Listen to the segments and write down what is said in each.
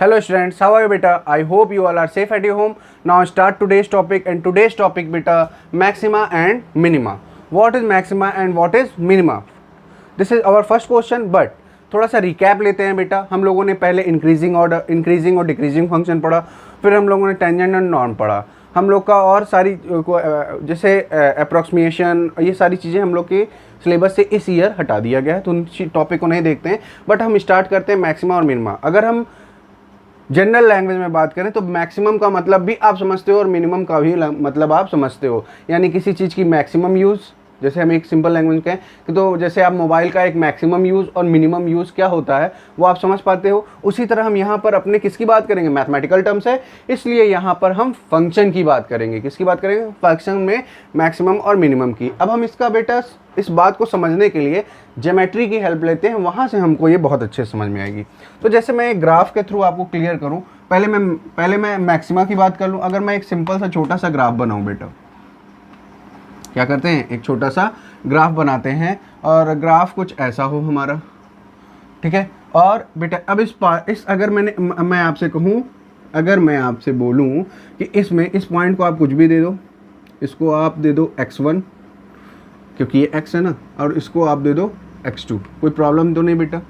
Hello students, how are you beta? I hope you all are safe at your home. Now start today's topic, and today's topic beta, maxima and minima. What is maxima and what is minima? This is our first question, but थोड़ा सा recap लेते हैं बेटा। हम लोगों ने पहले increasing और डिक्रीजिंग फंक्शन पढ़ा, फिर हम लोगों ने टेंजेंट और नॉर्म पढ़ा। हम लोग का और सारी जैसे अप्रॉक्सीमेशन, ये सारी चीज़ें हम लोग के सिलेबस से इस ईयर हटा दिया गया है, तो उन टॉपिक को नहीं देखते हैं। बट हम स्टार्ट करते हैं मैक्सिमा और मिनिमा। अगर हम जनरल लैंग्वेज में बात करें तो मैक्सिमम का मतलब भी आप समझते हो और मिनिमम का भी मतलब आप समझते हो, यानी किसी चीज़ की मैक्सिमम यूज़। जैसे हम एक सिंपल लैंग्वेज कहें कि तो जैसे आप मोबाइल का एक मैक्सिमम यूज़ और मिनिमम यूज़ क्या होता है वो आप समझ पाते हो। उसी तरह हम यहाँ पर अपने किसकी बात करेंगे, मैथमेटिकल टर्म्स है, इसलिए यहाँ पर हम फंक्शन की बात करेंगे। किसकी बात करेंगे, फंक्शन में मैक्सिमम और मिनिमम की। अब हम इसका बेटा इस बात को समझने के लिए ज्योमेट्री की हेल्प लेते हैं, वहाँ से हमको ये बहुत अच्छे से समझ में आएगी। तो जैसे मैं एक ग्राफ के थ्रू आपको क्लियर करूँ, पहले मैं मैक्सिमा की बात कर लूँ। अगर मैं एक सिंपल सा छोटा सा ग्राफ बनाऊँ बेटा, क्या करते हैं, एक छोटा सा ग्राफ बनाते हैं और ग्राफ कुछ ऐसा हो हमारा, ठीक है। और बेटा अब इस अगर मैं आपसे कहूँ, अगर मैं आपसे बोलूँ कि इसमें इस पॉइंट को आप कुछ भी दे दो, इसको आप दे दो x1 क्योंकि ये x है ना, और इसको आप दे दो x2, कोई प्रॉब्लम तो नहीं बेटा।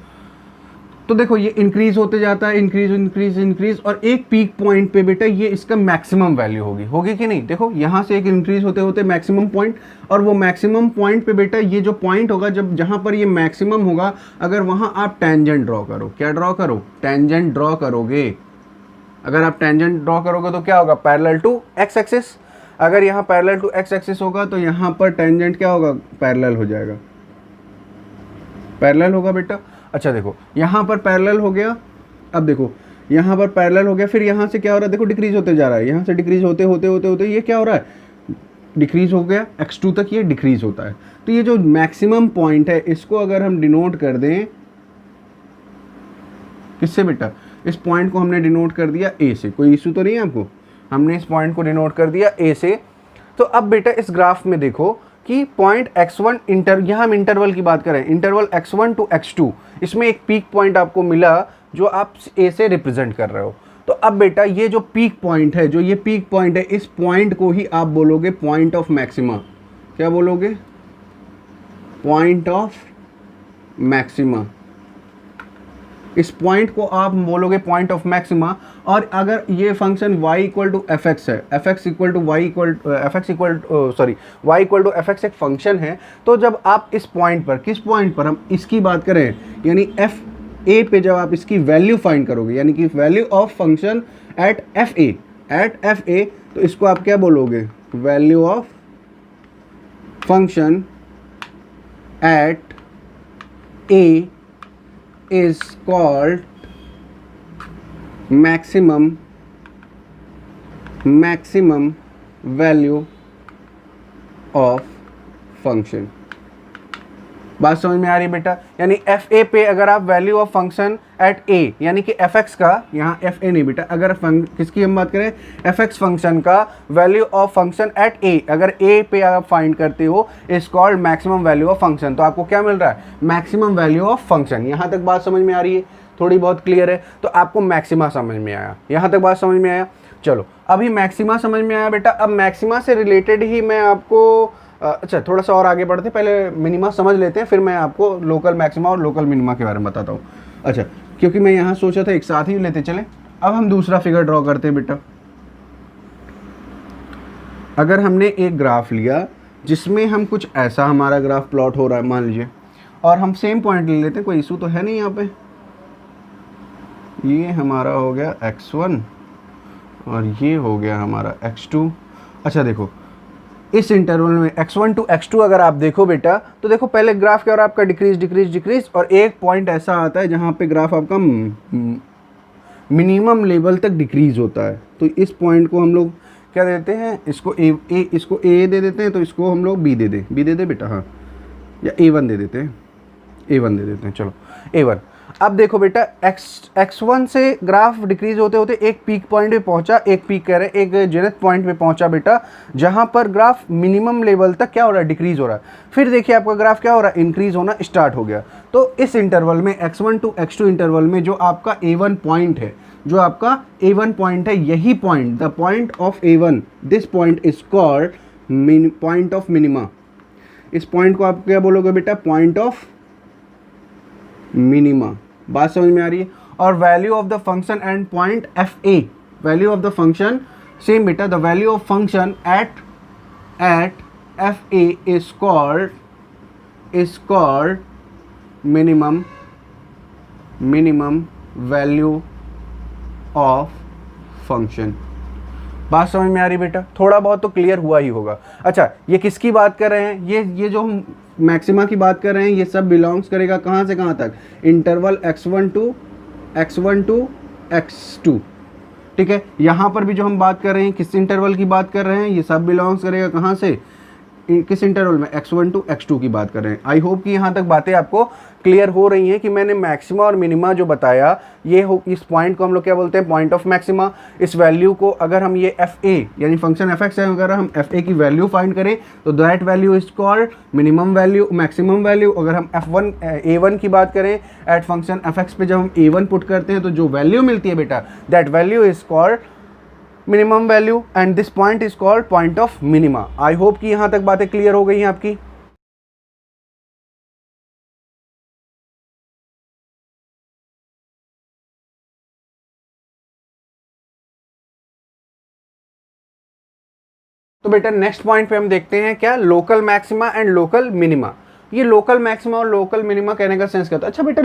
तो देखो ये इंक्रीज होते जाता है, इंक्रीज, और एक पीक पॉइंट पे बेटा ये इसका मैक्सिमम वैल्यू होगी कि नहीं। देखो यहाँ से एक इंक्रीज होते होते मैक्सिमम पॉइंट, और वो मैक्सिमम पॉइंट पे बेटा ये जो पॉइंट होगा, जब जहाँ पर ये मैक्सिमम होगा, अगर वहाँ आप टेंजेंट ड्रॉ करो, क्या ड्रॉ करो, टेंजेंट ड्रॉ करोगे। अगर आप टेंजेंट ड्रॉ करोगे तो क्या होगा, पैरेलल टू एक्स एक्सिस। अगर यहाँ पैरेलल टू एक्स एक्सिस होगा तो यहाँ पर टेंजेंट क्या होगा, पैरेलल हो जाएगा, पैरेलल होगा बेटा। अच्छा देखो यहाँ पर पैरेलल हो गया, अब देखो यहाँ पर पैरेलल हो गया, फिर यहाँ से क्या हो रहा है, देखो डिक्रीज होते जा रहा है, यहाँ से डिक्रीज होते होते ये क्या हो रहा है, डिक्रीज हो गया, x2 तक ये डिक्रीज होता है। तो ये जो मैक्सिमम पॉइंट है इसको अगर हम डिनोट कर दें किससे बेटा, इस पॉइंट को हमने डिनोट कर दिया a से, कोई इशू तो नहीं है आपको, हमने इस पॉइंट को डिनोट कर दिया a से। तो अब बेटा इस ग्राफ में देखो कि पॉइंट x1 यहाँ हम इंटरवल की बात करें, इंटरवल x1 टू x2, इसमें एक पीक पॉइंट आपको मिला जो आप a से रिप्रेजेंट कर रहे हो। तो अब बेटा ये जो पीक पॉइंट है, जो ये पीक पॉइंट है, इस पॉइंट को ही आप बोलोगे पॉइंट ऑफ मैक्सिमा। क्या बोलोगे, पॉइंट ऑफ मैक्सिमा। इस पॉइंट को आप बोलोगे पॉइंट ऑफ मैक्सिमा। और अगर ये function y equal to F X है, y equal to F X एक फंक्शन है, तो जब आप इस पॉइंट पर, किस पॉइंट पर, हम इसकी बात करें, यानी एफ ए पे जब आप इसकी वैल्यू फाइंड करोगे, यानी कि value of function eight F A, तो इसको आप क्या बोलोगे, value of function eight A is called maximum value of function। बात समझ में आ रही है बेटा, यानी एफ ए पे अगर आप वैल्यू ऑफ फंक्शन एट ए, यानी कि एफ एक्स का, यहाँ एफ ए नहीं बेटा, अगर किसकी हम बात करें, एफ एक्स फंक्शन का वैल्यू ऑफ फंक्शन एट ए, अगर ए पे आप फाइंड करते हो, is called maximum value of function. तो आपको क्या मिल रहा है, मैक्सिमम वैल्यू ऑफ फंक्शन। यहाँ तक बात समझ में आ रही है, थोड़ी बहुत क्लियर है। तो आपको मैक्सिमा समझ में आया, यहाँ तक बात समझ में आया। चलो अभी मैक्सिमा समझ में आया बेटा। अब मैक्सिमा से रिलेटेड ही मैं आपको अच्छा थोड़ा सा और आगे बढ़ते, पहले मिनिमा समझ लेते हैं, फिर मैं आपको लोकल मैक्सिमा और लोकल मिनिमा के बारे में बताता हूँ। अच्छा, क्योंकि मैं यहाँ सोचा था एक साथ ही लेते चले। अब हम दूसरा फिगर ड्रॉ करते हैं बेटा। अगर हमने एक ग्राफ लिया जिसमें हम कुछ ऐसा हमारा ग्राफ प्लॉट हो रहा है मान लीजिए, और हम सेम पॉइंट ले लेते हैं, कोई इशू तो है नहीं यहाँ पे। ये हमारा हो गया x1 और ये हो गया हमारा x2। अच्छा देखो इस इंटरवल में x1 टू x2 अगर आप देखो बेटा, तो देखो पहले ग्राफ क्या हो रहा है आपका, डिक्रीज, और एक पॉइंट ऐसा आता है जहाँ पे ग्राफ आपका मिनिमम लेवल तक डिक्रीज होता है। तो इस पॉइंट को हम लोग क्या देते हैं, इसको इसको a दे देते हैं, तो इसको हम लोग b दे दे बेटा, हाँ, या a1 दे देते हैं, चलो a1। अब देखो बेटा x1 से ग्राफ डिक्रीज होते होते एक पीक पॉइंट पे पहुंचा, एक जेनिथ पॉइंट पे पहुंचा बेटा, जहां पर ग्राफ मिनिमम लेवल तक क्या हो रहा है, डिक्रीज हो रहा है। फिर देखिए आपका ग्राफ क्या हो रहा है, इंक्रीज होना स्टार्ट हो गया। तो इस इंटरवल में x1 टू x2 इंटरवल में जो आपका a1 पॉइंट है, जो आपका A1 पॉइंट है, यही point, the point of A1, this point is called point of minima. इस पॉइंट को आप क्या बोलोगे बेटा? Point of minima. बात समझ में आ रही है? और value of the function and point FA, value of the function same बेटा, the value of function at FA is called minimum value of function। बात समझ में आ रही बेटा? थोड़ा बहुत तो क्लियर हुआ ही होगा। अच्छा, ये किसकी बात कर रहे हैं? ये जो हम मैक्सिमा की बात कर रहे हैं, ये सब बिलोंग्स करेगा कहाँ से कहाँ तक? Interval x1 to x2। ठीक है, यहाँ पर भी जो हम बात कर रहे हैं, किस इंटरवल की बात कर रहे हैं? ये सब बिलोंग्स करेगा कहाँ से? किस इंटरवल में? x1 to x2 की बात कर रहे हैं। आई होप कि यहाँ तक बातें आपको क्लियर हो रही हैं कि मैंने मैक्सिमा और मिनिमा जो बताया, ये हो, इस पॉइंट को हम लोग क्या बोलते हैं? Point of maxima. इस वैल्यू को अगर हम ये FA यानी फंक्शन fx है, अगर हम FA की वैल्यू फाइंड करें तो that value is called minimum value, maximum value. अगर हम A1 की बात करें एट फंक्शन fx पे, जब हम A1 पुट करते हैं तो जो वैल्यू मिलती है बेटा, that value is called minimum value and this point is called point of minima. I hope कि यहाँ तक बातें क्लियर हो गई हैं आपकी। तो बेटा नेक्स्ट पॉइंट पे हम देखते हैं क्या? Local maxima and local minima. ये लोकल मैक्सिमा और लोकल मिनिमा कहने का सेंस क्या होता है? अच्छा बेटा,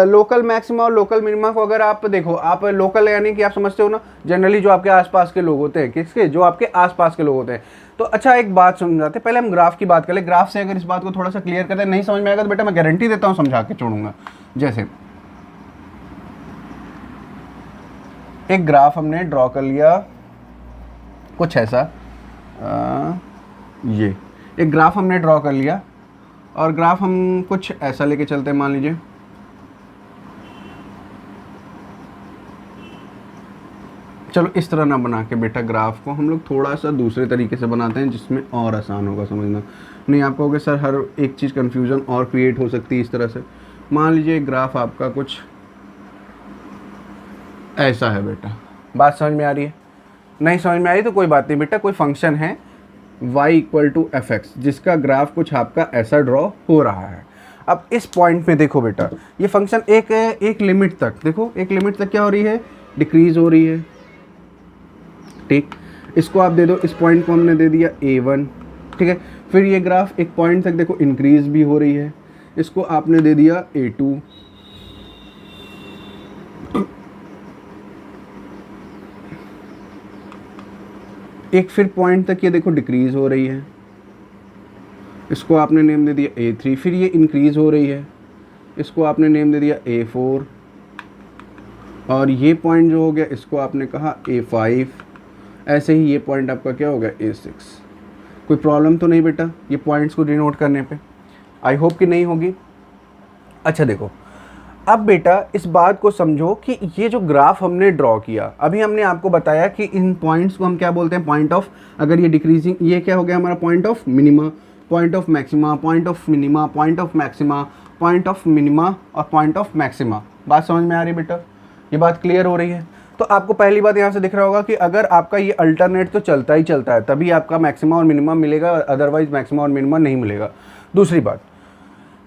लोकल मैक्सिमा और लोकल मिनिमा को अगर आप देखो, आप लोकल यानी कि आप समझते हो ना, जनरली जो आपके आसपास के लोग होते हैं। किसके? जो आपके आसपास के लोग होते हैं। तो अच्छा, एक बात समझाते हैं, पहले हम ग्राफ की बात कर ले। ग्राफ से अगर इस बात को थोड़ा सा क्लियर करते हैं, नहीं समझ में आएगा तो बेटा मैं गारंटी देता हूँ समझा के छोड़ूंगा। जैसे एक ग्राफ हमने ड्रॉ कर लिया कुछ ऐसा, ये एक ग्राफ हमने ड्रॉ कर लिया, और ग्राफ हम कुछ ऐसा लेके चलते हैं। मान लीजिए चलो इस तरह ना बना के बेटा ग्राफ को हम लोग थोड़ा सा दूसरे तरीके से बनाते हैं, जिसमें और आसान होगा समझना। नहीं आप कहोगे सर हर एक चीज़ कन्फ्यूज़न और क्रिएट हो सकती है इस तरह से। मान लीजिए ग्राफ आपका कुछ ऐसा है बेटा। बात समझ में आ रही है? नहीं समझ में आ रही तो कोई बात नहीं बेटा, कोई फंक्शन है y = fx जिसका ग्राफ कुछ आपका ऐसा ड्रॉ हो रहा है। अब इस पॉइंट में देखो बेटा, ये फंक्शन एक लिमिट तक, देखो एक लिमिट तक क्या हो रही है? डिक्रीज हो रही है। ठीक, इसको आप दे दो, इस पॉइंट को हमने दे दिया A1। ठीक है, फिर ये ग्राफ एक पॉइंट तक देखो इंक्रीज भी हो रही है, इसको आपने दे दिया A2। एक फिर पॉइंट तक ये देखो डिक्रीज हो रही है, इसको आपने नेम दे दिया A3। फिर ये इंक्रीज हो रही है, इसको आपने नेम दे दिया A4। और ये पॉइंट जो हो गया इसको आपने कहा A5। ऐसे ही ये पॉइंट आपका क्या हो गया? A6। कोई प्रॉब्लम तो नहीं बेटा ये पॉइंट्स को डिनोट करने पे? आई होप कि नहीं होगी। अच्छा देखो, अब बेटा इस बात को समझो कि ये जो ग्राफ हमने ड्रॉ किया, अभी हमने आपको बताया कि इन पॉइंट्स को हम क्या बोलते हैं? पॉइंट ऑफ, अगर ये डिक्रीजिंग, ये क्या हो गया हमारा? Point of minima, point of maxima, point of minima, point of maxima, point of minima और पॉइंट ऑफ मैक्सिमा। बात समझ में आ रही है बेटा? ये बात क्लियर हो रही है? तो आपको पहली बात यहाँ से दिख रहा होगा कि अगर आपका ये अल्टरनेट तो चलता ही चलता है तभी आपका मैक्सिमा और मिनिमा मिलेगा, अदरवाइज मैक्सिमा और मिनिमा नहीं मिलेगा। दूसरी बात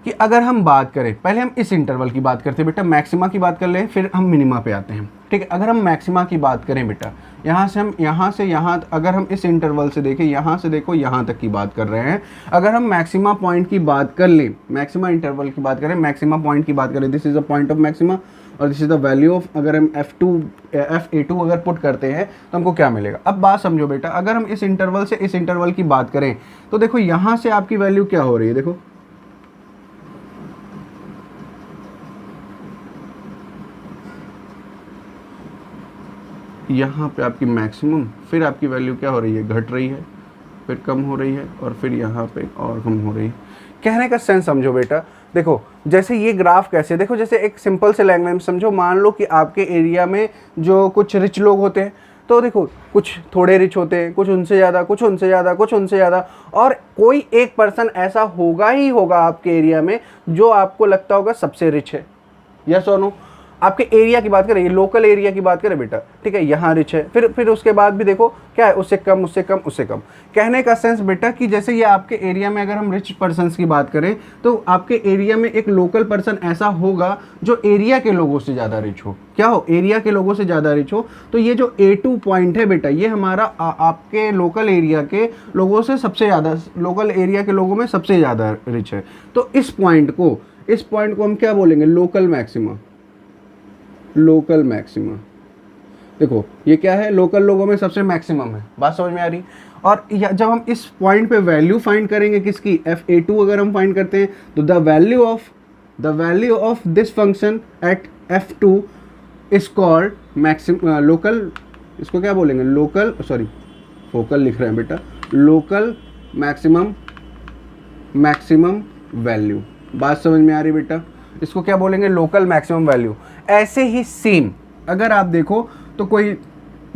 कि अगर हम बात करें, पहले हम इस इंटरवल की बात करते हैं बेटा, मैक्सिमा की बात कर लें, फिर हम मिनिमा पे आते हैं। ठीक है, अगर हम मैक्सिमा की बात करें बेटा, यहाँ से यहाँ, अगर हम इस इंटरवल से देखें, यहाँ से देखो यहाँ तक की बात कर रहे हैं। अगर हम मैक्सिमा पॉइंट की बात कर लें, मैक्सिमा इंटरवल की बात करें, मैक्सिमा पॉइंट की बात करें, this is the point of maxima और this is the value of, अगर हम FA2 अगर पुट करते हैं तो हमको क्या मिलेगा? अब बात समझो बेटा, अगर हम इस इंटरवल से इस इंटरवल की बात करें तो देखो यहाँ से आपकी वैल्यू क्या हो रही है? देखो यहाँ पे आपकी मैक्सिमम, फिर आपकी वैल्यू क्या हो रही है? घट रही है, फिर कम हो रही है और फिर यहाँ पे और कम हो रही है। कहने का सेंस समझो बेटा, देखो जैसे ये ग्राफ कैसे, देखो जैसे एक सिंपल से लैंग्वेज में समझो। मान लो कि आपके एरिया में जो कुछ रिच लोग होते हैं, तो देखो कुछ थोड़े रिच होते हैं, कुछ उनसे ज़्यादा, कुछ उनसे ज़्यादा, कुछ उनसे ज़्यादा, और कोई एक पर्सन ऐसा होगा ही होगा आपके एरिया में जो आपको लगता होगा सबसे रिच है। यस और नो? आपके एरिया की बात करें, ये लोकल एरिया की बात करें बेटा, ठीक है, यहाँ रिच है, फिर उसके बाद भी देखो क्या है, उससे कम उससे कम उससे कम। कहने का सेंस बेटा कि जैसे ये आपके एरिया में अगर हम रिच पर्सन्स की बात करें तो आपके एरिया में एक लोकल पर्सन ऐसा होगा जो एरिया के लोगों से ज़्यादा रिच हो। क्या हो? एरिया के लोगों से ज़्यादा रिच हो। तो ये जो A2 पॉइंट है बेटा, ये हमारा आपके लोकल एरिया के लोगों से सबसे ज़्यादा, लोकल एरिया के लोगों में सबसे ज़्यादा रिच है। तो इस पॉइंट को हम क्या बोलेंगे? Local maxima. लोकल मैक्सिमा, देखो ये क्या है? लोकल लोगों में सबसे मैक्सिमम है। बात समझ में आ रही? और जब हम इस पॉइंट पे वैल्यू फाइंड करेंगे किसकी, FA2 अगर हम फाइंड करते हैं तो the value of this function at F2 is called local, इसको क्या बोलेंगे? लोकल, सॉरी फोकल लिख रहे हैं बेटा, लोकल मैक्सिमम वैल्यू। बात समझ में आ रही बेटा? इसको क्या बोलेंगे? Local maximum value. ऐसे ही सेम अगर आप देखो तो कोई,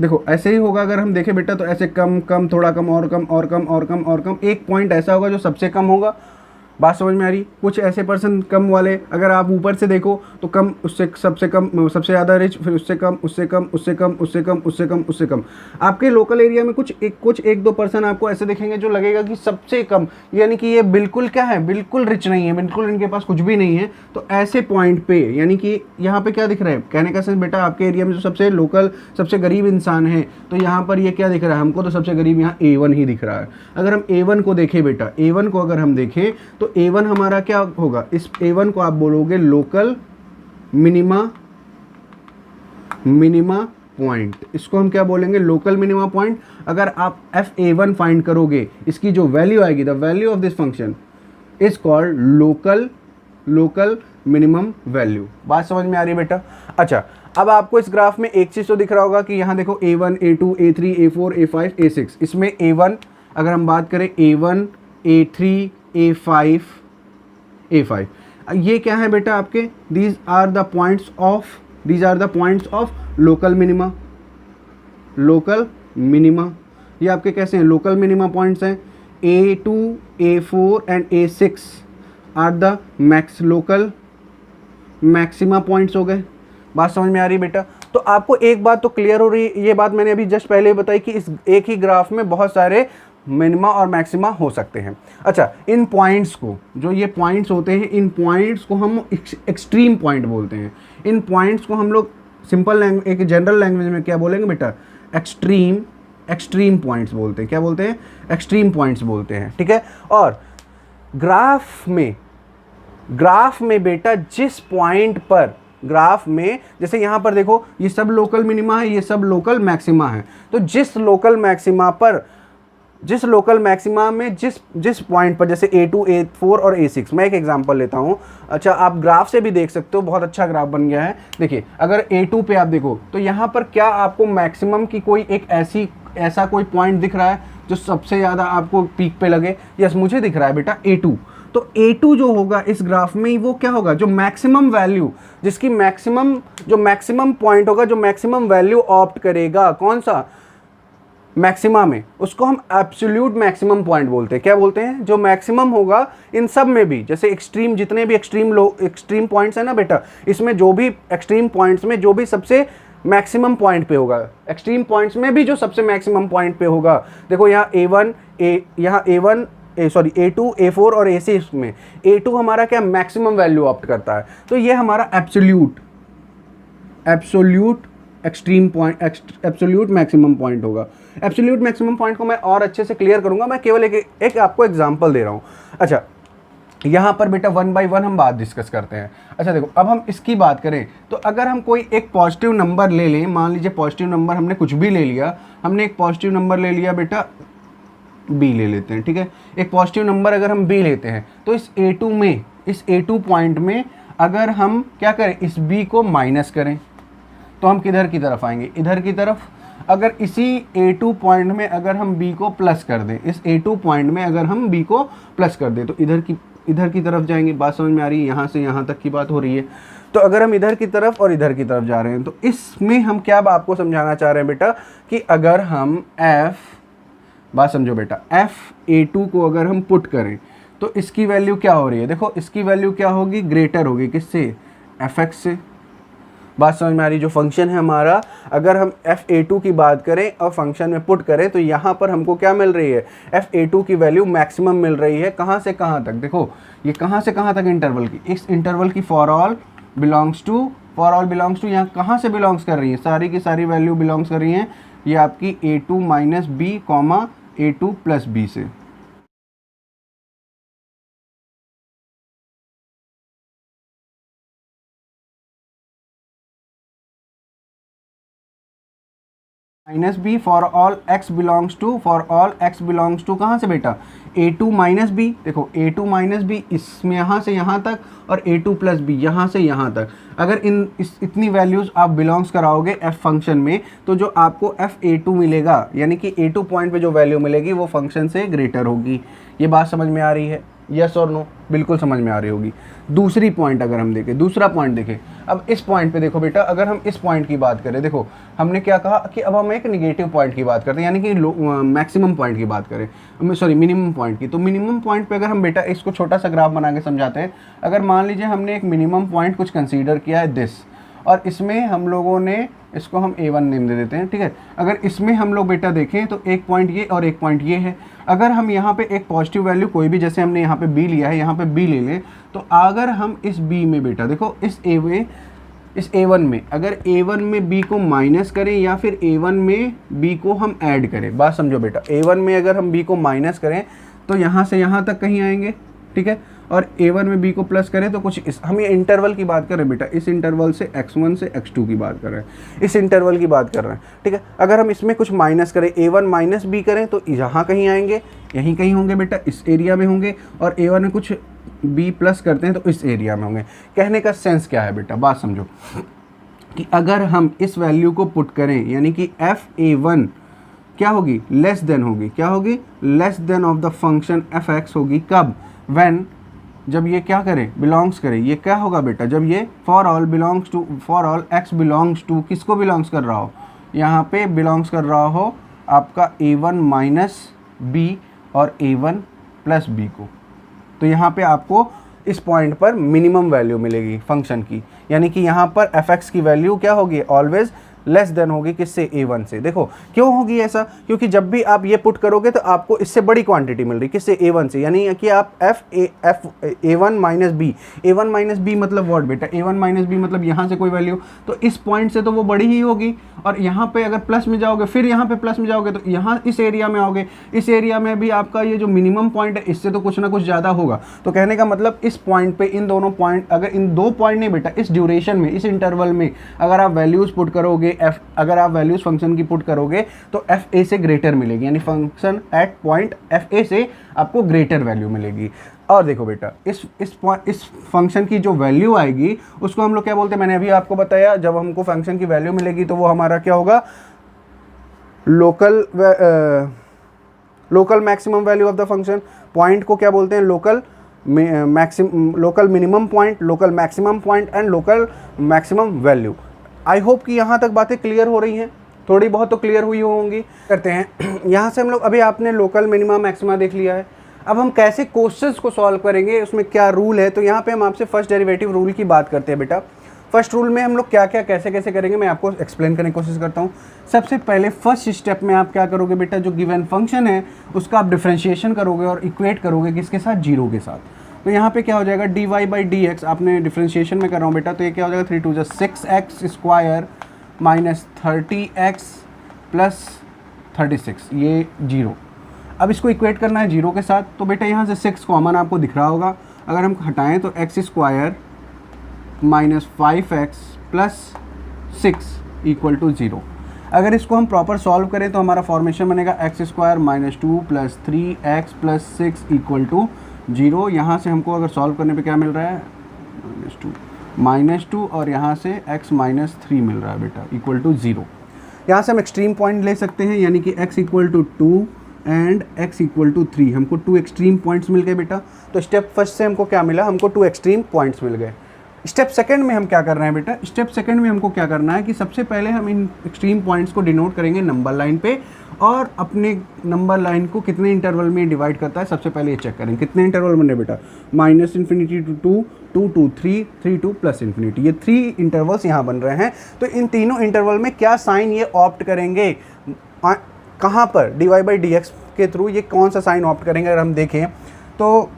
देखो ऐसे ही होगा अगर हम देखें बेटा, तो ऐसे कम कम थोड़ा कम और कम और कम और कम और कम, एक पॉइंट ऐसा होगा जो सबसे कम होगा। बात समझ में आ रही? कुछ ऐसे पर्सन कम वाले अगर आप ऊपर से देखो तो कम, उससे सबसे कम, सबसे ज़्यादा रिच, फिर उससे कम उससे कम उससे कम उससे कम उससे कम उससे कम। आपके लोकल एरिया में कुछ एक दो पर्सन आपको ऐसे दिखेंगे जो लगेगा कि सबसे कम, यानी कि ये बिल्कुल क्या है, बिल्कुल रिच नहीं है, बिल्कुल इनके पास कुछ भी नहीं है। तो ऐसे पॉइंट पे, यानी कि यहाँ पे क्या दिख रहा है? कहने का सेंस बेटा, आपके एरिया में जो सबसे लोकल सबसे गरीब इंसान है, तो यहाँ पर ये क्या दिख रहा है हमको? तो सबसे गरीब यहाँ A1 ही दिख रहा है। अगर हम A1 को देखें बेटा, A1 को अगर हम देखें तो A1 हमारा क्या होगा? इस A1 को आप बोलोगे लोकल मिनिमा पॉइंट। इसको हम क्या बोलेंगे? Local minima point. अगर आप FA1 फाइंड करोगे, इसकी जो वैल्यू आएगी, the value of this function is called local minimum value. बात समझ में आ रही है बेटा? अच्छा, अब आपको इस ग्राफ में एक चीज़ तो दिख रहा होगा कि यहाँ देखो A1 A2 A3 A4 A5 A6। इसमें A1 अगर हम बात करें, A1 A3 A5 ये क्या है बेटा आपके? These are the points of local minima. ये आपके कैसे हैं? लोकल मिनिमा पॉइंट्स हैं। A2 A4 and A6 are the local maxima points हो गए। बात समझ में आ रही है बेटा? तो आपको एक बात तो क्लियर हो रही है, ये बात मैंने अभी जस्ट पहले बताई कि इस एक ही ग्राफ में बहुत सारे मिनिमा और मैक्सिमा हो सकते हैं। अच्छा, इन पॉइंट्स को, जो ये पॉइंट्स होते हैं, इन पॉइंट्स को हम एक्सट्रीम पॉइंट बोलते हैं। इन पॉइंट्स को हम लोग सिंपल लैंग्वेज, एक जनरल लैंग्वेज में क्या बोलेंगे बेटा? एक्सट्रीम पॉइंट्स बोलते हैं। क्या बोलते हैं? एक्सट्रीम पॉइंट्स बोलते हैं, ठीक है। और ग्राफ में बेटा जिस पॉइंट पर, ग्राफ में जैसे यहाँ पर देखो, ये सब लोकल मिनिमा है, ये सब लोकल मैक्सिमा है। तो जिस लोकल मैक्सिमा में जिस पॉइंट पर, जैसे A2 A4 और A6, मैं एक एग्जांपल लेता हूँ। अच्छा, आप ग्राफ से भी देख सकते हो, बहुत अच्छा ग्राफ बन गया है। देखिए, अगर A2 पे आप देखो तो यहाँ पर क्या आपको मैक्सिमम की कोई एक ऐसा कोई पॉइंट दिख रहा है जो सबसे ज़्यादा आपको पीक पे लगे? यस, मुझे दिख रहा है बेटा A2। तो A2 जो होगा इस ग्राफ में, वो क्या होगा? जो मैक्सिमम वैल्यू, जिसकी मैक्सिमम पॉइंट होगा, जो मैक्सिमम वैल्यू ऑप्ट करेगा, कौन सा? मैक्सिमा में, उसको हम एब्सोल्यूट मैक्सिमम पॉइंट बोलते हैं। क्या बोलते हैं? जो मैक्सिमम होगा इन सब में भी, जैसे एक्सट्रीम, जितने भी एक्सट्रीम पॉइंट्स हैं ना बेटा, इसमें जो भी एक्सट्रीम पॉइंट्स में जो भी सबसे मैक्सिमम पॉइंट पे होगा, एक्सट्रीम पॉइंट्स में भी जो सबसे मैक्सिमम पॉइंट पे होगा, देखो यहाँ A2 A4 और A6 में A2 हमारा क्या मैक्सिमम वैल्यू ऑप्ट करता है। तो ये हमारा absolute extreme point, absolute maximum point होगा। एब्सोल्यूट मैक्सिमम पॉइंट को मैं और अच्छे से क्लियर करूंगा, मैं केवल एक आपको एग्जांपल दे रहा हूं। अच्छा, यहाँ पर बेटा 1 बाय 1 हम बात डिस्कस करते हैं। अच्छा देखो, अब हम इसकी बात करें तो अगर हम कोई एक पॉजिटिव नंबर ले लें, मान लीजिए पॉजिटिव नंबर हमने कुछ भी ले लिया, हमने एक पॉजिटिव नंबर ले लिया बेटा B ले लेते हैं, ठीक है। एक पॉजिटिव नंबर अगर हम B लेते हैं तो इस A2 पॉइंट में अगर हम क्या करें, इस B को माइनस करें तो हम किधर की तरफ आएंगे? इधर की तरफ। अगर इसी A2 पॉइंट में अगर हम B को प्लस कर दें, इस A2 पॉइंट में अगर हम B को प्लस कर दें तो इधर की तरफ जाएंगे। बात समझ में आ रही है? यहाँ से यहाँ तक की बात हो रही है। तो अगर हम इधर की तरफ और इधर की तरफ जा रहे हैं तो इसमें हम क्या आपको समझाना चाह रहे हैं बेटा कि अगर हम बात समझो बेटा, A2 को अगर हम पुट करें तो इसकी वैल्यू क्या हो रही है? देखो, इसकी वैल्यू क्या होगी? ग्रेटर होगी किससे? Fx से। बात समझ में आ रही? जो फंक्शन है हमारा, अगर हम f(a2) की बात करें और फंक्शन में पुट करें तो यहाँ पर हमको क्या मिल रही है, f(a2) की वैल्यू मैक्सिमम मिल रही है। कहाँ से कहाँ तक? देखो ये कहाँ से कहाँ तक इंटरवल की, इस इंटरवल की फॉर ऑल बिलोंग्स टू यहाँ कहाँ से बिलोंग्स कर रही है, सारी की सारी वैल्यू बिलोंग्स कर रही हैं ये आपकी a2 minus B comma a2 plus B से। Minus B for all X belongs to कहाँ से बेटा, a2 माइनस बी। देखो a2 माइनस बी इसमें यहाँ से यहाँ तक और a2 प्लस बी यहाँ से यहाँ तक। अगर इतनी वैल्यूज़ आप बिलोंग्स कराओगे f फंक्शन में तो जो आपको f(a2) मिलेगा यानी कि a2 पॉइंट पे जो वैल्यू मिलेगी वो फंक्शन से ग्रेटर होगी। ये बात समझ में आ रही है? यस और नो? बिल्कुल समझ में आ रही होगी। दूसरी पॉइंट अगर हम देखें, दूसरा पॉइंट देखें, अब इस पॉइंट पे देखो बेटा, अगर हम इस पॉइंट की बात करें, देखो हमने क्या कहा कि अब हम एक निगेटिव पॉइंट की बात करते हैं, यानी कि मैक्सिमम पॉइंट की बात करें, सॉरी मिनिमम पॉइंट की। तो मिनिमम पॉइंट पे अगर हम बेटा इसको छोटा सा ग्राफ बना के समझाते हैं, अगर मान लीजिए हमने एक मिनिमम पॉइंट कुछ कंसीडर किया है दिस, और इसमें हम लोगों ने इसको हम a1 नेम दे देते हैं, ठीक है। अगर इसमें हम लोग बेटा देखें तो एक पॉइंट ये और एक पॉइंट ये है। अगर हम यहाँ पे एक पॉजिटिव वैल्यू कोई भी, जैसे हमने यहाँ पे b लिया है, यहाँ पे b ले लें, तो अगर हम इस b में बेटा देखो इस a1 में अगर a1 में b को माइनस करें या फिर a1 में b को हम ऐड करें, बात समझो बेटा, a1 में अगर हम b को माइनस करें तो यहाँ से यहाँ तक कहीं आएंगे, ठीक है, और a1 में b को प्लस करें तो कुछ हम ये इंटरवल की बात कर रहे हैं बेटा, इस इंटरवल से x1 से x2 की बात कर रहे हैं, इस इंटरवल की बात कर रहे हैं, ठीक है। अगर हम इसमें कुछ माइनस करें, a1 माइनस b करें तो यहाँ कहीं आएंगे, यहीं कहीं होंगे बेटा, इस एरिया में होंगे, और a1 में कुछ b प्लस करते हैं तो इस एरिया में होंगे। कहने का सेंस क्या है बेटा, बात समझो कि अगर हम इस वैल्यू को पुट करें यानी कि f(a1) क्या होगी, लेस देन होगी, क्या होगी, less than of the function f(x) होगी। कब, व्हेन, जब ये क्या करे, बिलोंग्स करे, ये क्या होगा बेटा, जब ये for all x belongs to, किसको बिलोंग्स कर रहा हो, यहाँ पे बिलोंग्स कर रहा हो आपका a1 माइनस बी और a1 प्लस बी को। तो यहाँ पे आपको इस पॉइंट पर मिनिमम वैल्यू मिलेगी फंक्शन की, यानी कि यहाँ पर f(x) की वैल्यू क्या होगी, ऑलवेज लेस देन होगी, किससे, a1 से। देखो क्यों होगी ऐसा, क्योंकि जब भी आप ये पुट करोगे तो आपको इससे बड़ी क्वांटिटी मिल रही, किससे, a1 से, यानी कि आप a1 माइनस बी मतलब व्हाट बेटा, a1 माइनस बी मतलब यहाँ से कोई वैल्यू, तो इस पॉइंट से तो वो बड़ी ही होगी, और यहाँ पे अगर प्लस में जाओगे, फिर यहाँ पे प्लस में जाओगे तो यहाँ इस एरिया में आओगे, इस एरिया में भी आपका ये जो मिनिमम पॉइंट है इससे तो कुछ ना कुछ ज़्यादा होगा। तो कहने का मतलब इस पॉइंट पे इन दोनों पॉइंट, अगर इन दो पॉइंट नहीं बेटा, इस ड्यूरेशन में, इस इंटरवल में अगर आप वैल्यूज़ पुट करोगे अगर आप वैल्यूज फंक्शन की पुट करोगे तो f(a) से ग्रेटर मिलेगी, यानी फंक्शन एट पॉइंट f(a) से आपको ग्रेटर वैल्यू मिलेगी। और देखो बेटा इस फंक्शन की जो वैल्यू आएगी उसको हम लोग क्या बोलते हैं, मैंने अभी आपको बताया, जब हमको फंक्शन की वैल्यू मिलेगी तो वो हमारा क्या होगा, local maximum value of the function. Point को क्या बोलते हैं, local minimum point, local maximum point and local maximum value. I hope कि यहाँ तक बातें क्लियर हो रही हैं, थोड़ी बहुत तो क्लियर हुई होंगी। करते हैं यहाँ से हम लोग, अभी आपने लोकल मिनिमा मैक्सिमा देख लिया है, अब हम कैसे क्वेश्चंस को सॉल्व करेंगे, उसमें क्या रूल है, तो यहाँ पे हम आपसे फर्स्ट डेरिवेटिव रूल की बात करते हैं बेटा। फर्स्ट रूल में हम लोग क्या क्या कैसे कैसे करेंगे मैं आपको एक्सप्लेन करने की कोशिश करता हूँ। सबसे पहले फर्स्ट स्टेप में आप क्या करोगे बेटा, जो गिवन फंक्शन है उसका आप डिफ्रेंशिएशन करोगे और इक्वेट करोगे किसके साथ, जीरो के साथ। तो यहाँ पे क्या हो जाएगा, dy बाई डी एक्स, आपने डिफ्रेंशिएशन में कर रहा हूँ बेटा, तो ये क्या हो जाएगा, 3 2 6x square minus 30x plus 36, ये जीरो। अब इसको इक्वेट करना है जीरो के साथ, तो बेटा यहाँ से 6 कॉमन आपको दिख रहा होगा, अगर हम हटाएं तो x square minus 5x plus 6 equal to 0। अगर इसको हम प्रॉपर सॉल्व करें तो हमारा फॉर्मेशन बनेगा x square minus 2 plus 3x plus 6 equal to 0। यहाँ से हमको अगर सॉल्व करने पे क्या मिल रहा है, -2 और यहाँ से x माइनस 3 मिल रहा है बेटा, इक्वल टू 0। यहाँ से हम एक्सट्रीम पॉइंट ले सकते हैं, यानी कि x equal to 2 and x equal to 3, हमको 2 एक्सट्रीम पॉइंट्स मिल गए बेटा। तो स्टेप फर्स्ट से हमको क्या मिला, हमको 2 एक्सट्रीम पॉइंट्स मिल गए। स्टेप सेकंड में हम क्या कर रहे हैं बेटा, स्टेप सेकंड में हमको क्या करना है कि सबसे पहले हम इन एक्सट्रीम पॉइंट्स को डिनोट करेंगे नंबर लाइन पे, और अपने नंबर लाइन को कितने इंटरवल में डिवाइड करता है सबसे पहले ये चेक करेंगे। कितने इंटरवल बने बेटा, -∞ to 2, 2 to 3, 3 to +∞, ये 3 इंटरवल्स यहाँ बन रहे हैं। तो इन तीनों इंटरवल में क्या साइन ये ऑप्ट करेंगे, कहाँ पर, dy/dx के थ्रू ये कौन सा साइन ऑप्ट करेंगे। अगर हम देखें तो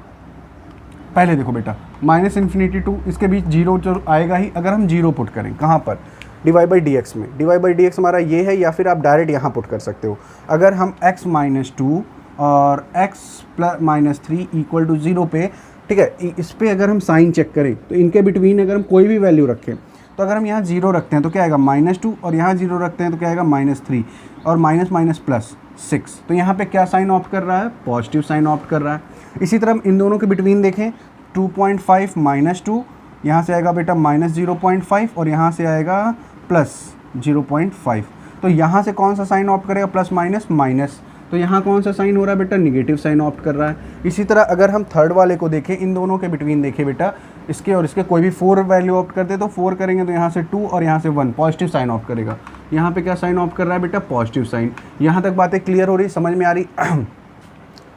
पहले देखो बेटा, -∞ to इसके बीच 0 तो आएगा ही, अगर हम 0 पुट करें कहाँ पर, dy/dx में, dy/dx हमारा ये है, या फिर आप डायरेक्ट यहाँ पुट कर सकते हो। अगर हम x - 2 और x - 3 = 0 पे, ठीक है, इस पे अगर हम साइन चेक करें तो इनके बिटवीन अगर हम कोई भी वैल्यू रखें, तो अगर हम यहाँ 0 रखते हैं तो क्या आएगा -2, और यहाँ 0 रखते हैं तो क्या आएगा -3, और माइनस प्लस 6, तो यहाँ पे क्या साइन ऑप्ट कर रहा है, पॉजिटिव साइन ऑप्ट कर रहा है। इसी तरह हम इन दोनों के बिटवीन देखें, 2.5 -2, यहाँ से आएगा बेटा -0.5, और यहाँ से आएगा +0.5, तो यहाँ से कौन सा साइन ऑप्ट करेगा, प्लस माइनस, तो यहाँ कौन सा साइन हो रहा है बेटा, निगेटिव साइन ऑप्ट कर रहा है। इसी तरह अगर हम थर्ड वाले को देखें, इन दोनों के बिटवीन देखें बेटा, इसके और इसके कोई भी 4 वैल्यू ऑप्ट करते तो 4 करेंगे तो यहाँ से 2 और यहाँ से 1, पॉजिटिव साइन ऑप्ट करेगा। यहाँ पे क्या साइन ऑप्ट कर रहा है बेटा, पॉजिटिव साइन। यहाँ तक बातें क्लियर हो रही, समझ में आ रही।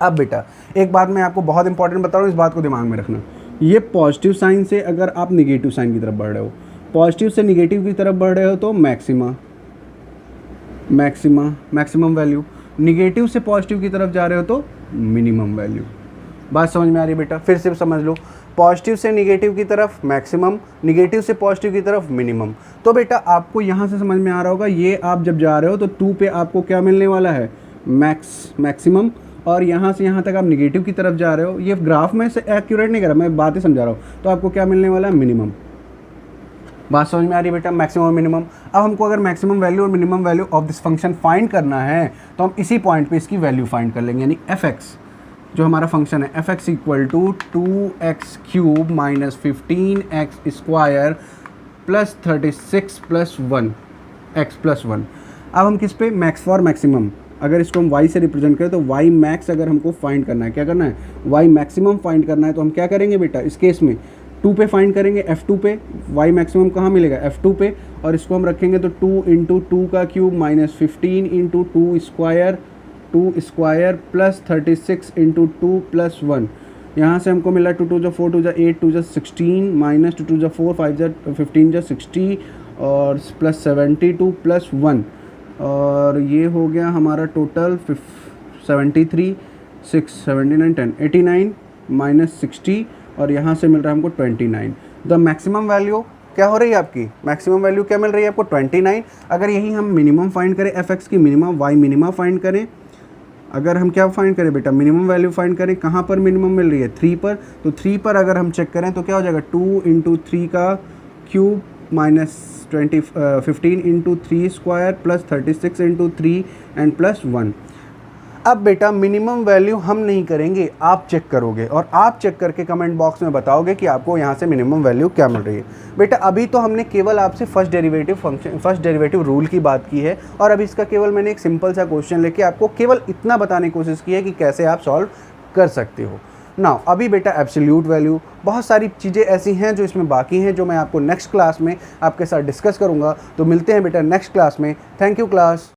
अब बेटा एक बात मैं आपको बहुत इंपॉर्टेंट बता रहा हूँ, इस बात को दिमाग में रखना, ये पॉजिटिव साइन से अगर आप निगेटिव साइन की तरफ बढ़ रहे हो, पॉजिटिव से निगेटिव की तरफ बढ़ रहे हो तो मैक्सिमम वैल्यू, निगेटिव से पॉजिटिव की तरफ जा रहे हो तो मिनिमम वैल्यू। बात समझ में आ रही है बेटा, फिर से समझ लो, पॉजिटिव से निगेटिव की तरफ मैक्सिमम, निगेटिव से पॉजिटिव की तरफ मिनिमम। तो बेटा आपको यहाँ से समझ में आ रहा होगा, ये आप जब जा रहे हो तो 2 पे आपको क्या मिलने वाला है, मैक्सिमम, और यहाँ से यहाँ तक आप निगेटिव की तरफ जा रहे हो। ये ग्राफ में से एक्यूरेट नहीं कर रहा, मैं बातें समझा रहा हूँ, तो आपको क्या मिलने वाला है, मिनिमम। बात समझ में आ रही है बेटा, मैक्सिमम और मिनिमम। अब हमको अगर मैक्सिमम वैल्यू और minimum value of this function find करना है तो हम इसी पॉइंट पे इसकी वैल्यू फाइंड कर लेंगे, यानी f(x) जो हमारा फंक्शन है, f(x) = 2x³ - 15x² + 36 + 1 x + 1। अब हम किस पे, मैक्स फॉर मैक्सिमम, अगर इसको हम y से रिप्रेजेंट करें तो y मैक्स अगर हमको फाइंड करना है, क्या करना है, y मैक्सिमम फाइंड करना है, तो हम क्या करेंगे बेटा, इस केस में 2 पे फाइंड करेंगे, f2 पे, y मैक्सिमम कहाँ मिलेगा, f2 पे, और इसको हम रखेंगे तो 2 × 2 का क्यूब - 15 × 2² + 36 × 2 + 1, यहाँ से हमको मिला 2 × 2 = 4, 2 × 8, 2 × 16, -2 × 2 = 4, 5 × 15 = 60, और + 72 + 1, और ये हो गया हमारा टोटल 73, 6, 79, 10, 89 - 60, और यहाँ से मिल रहा है हमको 29। द मैक्सिमम वैल्यू क्या हो रही है आपकी, मैक्सिमम वैल्यू क्या मिल रही है आपको, 29। अगर यही हम मिनिमम फाइंड करें, f(x) की मिनिमम, y मिनिमम फाइंड करें, अगर हम क्या फाइंड करें बेटा, मिनिमम वैल्यू फाइंड करें, कहाँ पर मिनिमम मिल रही है, 3 पर, तो 3 पर अगर हम चेक करें तो क्या हो जाएगा, 2 × 3 का क्यूब - 15 × 3² + 36 × 3 एंड +1। अब बेटा मिनिमम वैल्यू हम नहीं करेंगे, आप चेक करोगे, और आप चेक करके कमेंट बॉक्स में बताओगे कि आपको यहाँ से मिनिमम वैल्यू क्या मिल रही है। बेटा अभी तो हमने केवल आपसे फर्स्ट डेरिवेटिव रूल की बात की है, और अभी इसका केवल मैंने एक सिंपल सा क्वेश्चन लेके आपको केवल इतना बताने की कोशिश की है कि कैसे आप सॉल्व कर सकते हो। नाउ अभी बेटा एब्सोल्यूट वैल्यू, बहुत सारी चीज़ें ऐसी हैं जो इसमें बाकी हैं, जो मैं आपको नेक्स्ट क्लास में आपके साथ डिस्कस करूँगा। तो मिलते हैं बेटा नेक्स्ट क्लास में। Thank you class.